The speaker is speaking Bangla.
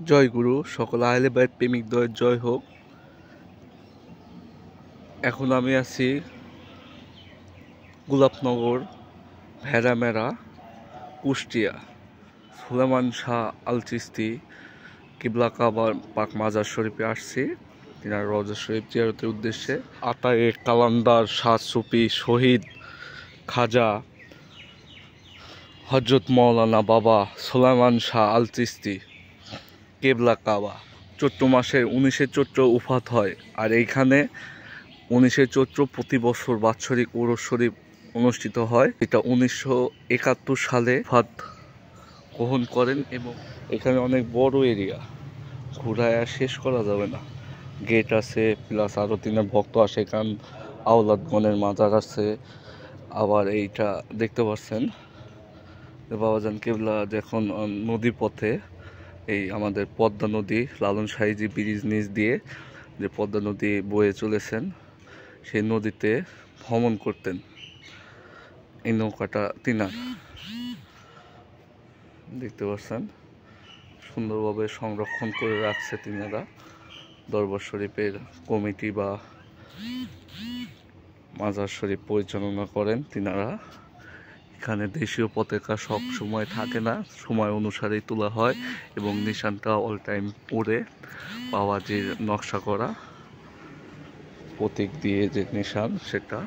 জয় গুরু, সকল আহলে বাইত প্রেমিকদ্বয়ের জয় হোক। এখন আমি আছি গোলাপনগর, ভেড়ামেরা, কুষ্টিয়া। সুলেমান শাহ আল চিস্তি কিবলা কাবার পাক মাজার শরীফে আসছি তিনার রওজা শরীফ জিয়ারতের উদ্দেশ্যে। আতায়ে কালান্দার শাহ সুফি শহীদ খাজা হজরত মৌলানা বাবা সুলেমান শাহ আল চিস্তি কেবলা কাবা। চৈত্র মাসের 19শে চৈত্র উফাত হয়, আর এইখানে 19শে চৈত্র প্রতি বছর বাৎসরিক উরস শরীফ অনুষ্ঠিত হয়। এটা 1971 সালে উফাত গ্রহণ করেন এবং এখানে অনেক বড় এরিয়া, ঘুরায় আর শেষ করা যাবে না। গেট আছে, প্লাস আরও তিনের ভক্ত আসে, কারণ আওলাদগণের মাজার আছে। আবার এইটা দেখতে পাচ্ছেন বাবাজান কেবলা যখন নদী পথে এই আমাদের পদ্মা নদী লালন সাইজি ব্রিজ নিচ দিয়ে যে পদ্মা নদী বয়ে চলেছেন, সেই নদীতে ভ্রমণ করতেন। এই নৌকাটা তিনার, দেখতে পাচ্ছেন সুন্দরভাবে সংরক্ষণ করে রাখছে তিনারা। দরবার শরীফের কমিটি বা মাজার শরীফ পরিচালনা করেন তিনারা। এখানে দেশীয় পতাকা সব সময় থাকে না, সময় অনুসারেই তোলা হয় এবং নিশানটা অল টাইম পরে বাবাজির নকশা করা প্রতীক দিয়ে যে নিশান, সেটা